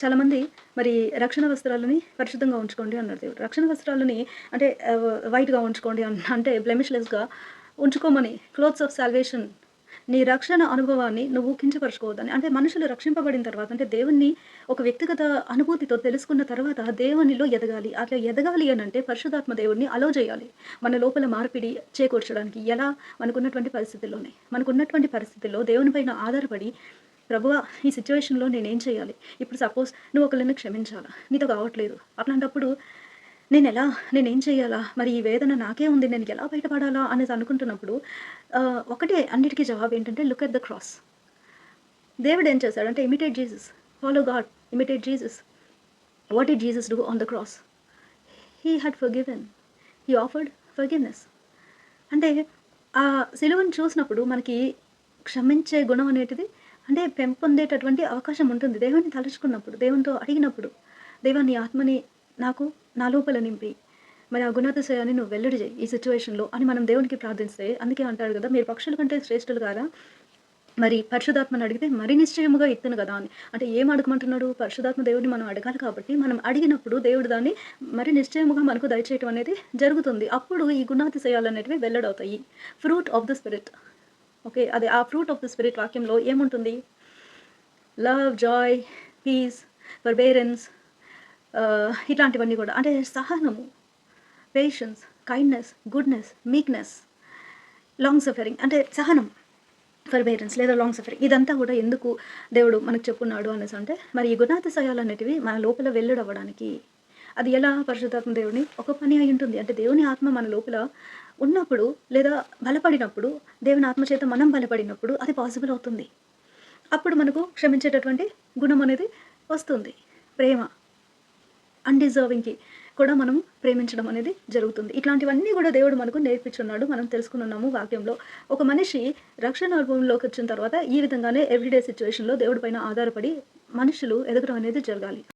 చాలామంది మరి రక్షణ వస్త్రాలని పరిశుద్ధంగా ఉంచుకోండి అన్నారు దేవుడు. రక్షణ వస్త్రాలని అంటే వైట్‌గా ఉంచుకోండి అంటే బ్లెమిష్‌లెస్‌గా ఉంచుకోమని క్లోత్స్ ఆఫ్ సాల్వేషన్ నీ రక్షణ అనుభవాన్ని నువ్వు కించపరుచుకోవద్దని. అంటే మనుషులు రక్షింపబడిన తర్వాత అంటే దేవుణ్ణి ఒక వ్యక్తిగత అనుభూతితో తెలుసుకున్న తర్వాత దేవునిలో ఎదగాలి. అట్లా ఎదగాలి అనంటే పరిశుద్ధాత్మ దేవుడిని అలౌ చేయాలి. మన లోపల మార్పిడి చేకూర్చడానికి. ఎలా? మనకున్నటువంటి పరిస్థితుల్లోనే. మనకున్నటువంటి పరిస్థితుల్లో దేవుని పైన ఆధారపడి ప్రభువా! ఈ సిట్యుయేషన్‌లో నేనేం చేయాలి? ఇప్పుడు సపోజ్ నువ్వు ఒకళ్ళని క్షమించాలా? నీతో కావట్లేదు. అట్లాంటప్పుడు నేనెలా? నేనేం చేయాలా? మరి ఈ వేదన నాకే ఉంది. నేను ఎలా బయటపడాలా? అనేసి అనుకుంటున్నప్పుడు ఒకటే అన్నిటికి జవాబేంటంటే లుక్ ఎట్ ద క్రాస్. దేవుడేం చేశాడంటే imitate Jesus. Follow God. Imitate Jesus. What did Jesus do on the cross? He had forgiven. He offered forgiveness. అంటే ఆ సిలువను చూసినప్పుడు మనకి క్షమించే గుణం అనేటిది అంటే పెంపొందేటటువంటి అవకాశం ఉంటుంది. దేవుడిని తలుచుకున్నప్పుడు, దేవునితో అడిగినప్పుడు, దేవా నీ ఆత్మని నాకు నా లోపల నింపి, మరి ఆ గుణాతిశయాన్ని నువ్వు వెల్లడి చెయ్యి ఈ సిట్యుయేషన్‌లో అని మనం దేవునికి ప్రార్థిస్తే అందుకే అంటాడు గదా! మీరు పక్షుల కంటే శ్రేష్ఠులు గారా? మరి పరిశుద్ధాత్మని అడిగితే మరి నిశ్చయముగా ఇత్తును గదా! అని. అంటే ఏం అడగమంటున్నాడు? పరిశుద్ధాత్మ దేవుడిని మనం అడగాలి కాబట్టి, మనం అడిగినప్పుడు దేవుడు దాన్ని మరి నిశ్చయముగా మనకు దయచేయటం అనేది జరుగుతుంది. అప్పుడు ఈ గుణాతిశయాలనేటివి వెల్లడవుతాయి. Fruit of the spirit. Okay. అది ఆ ఫ్రూట్ ఆఫ్ ద స్పిరిట్ వాక్యంలో ఏముంటుంది? లవ్, జాయ్, పీస్, ఫర్బేరెన్స్ ఇట్లాంటివన్నీ గూడా. అంటే సహనము, patience, kindness, goodness, meekness, long suffering అంటే సహనం. ఫర్బేరెన్స్ లేదా లాంగ్ సఫరింగ్ ఇదంతా గూడా ఎందుకు దేవుడు మనకు చెప్పున్నాడు అనేసంటే, మరి ఈ గుణాతిశయాలనేటివి మన లోపల వెల్లడవ్వడానికి. అది ఎలా? పరిశుద్ధాత్మ దేవుని ఒక పని అయ్యుంటుంది. అంటే దేవుని ఆత్మ మన లోపల ఉన్నప్పుడు లేదా బలపడినప్పుడు, దేవుని ఆత్మ చేత మనం బలపడినప్పుడు అది పాసిబుల్ అవుతుంది. అప్పుడు మనకు క్షమించేటటువంటి గుణం అనేది వస్తుంది. ప్రేమ అన్‌డిజర్వింగ్‌కి కూడా మనం ప్రేమించడం అనేది జరుగుతుంది. ఇట్లాంటివన్నీ గూడా దేవుడు మనకు నేర్పించున్నాడు. మనం తెలుసుకునున్నాము వాక్యంలో. ఒక మనిషి రక్షణ అనుభవంలోకొచ్చిన తర్వాత ఈ విధంగానే ఎవ్రీడే సిట్యుయేషన్‌లో దేవుడి పైన ఆధారపడి మనుషులు ఎదగడం అనేది జరగాలి.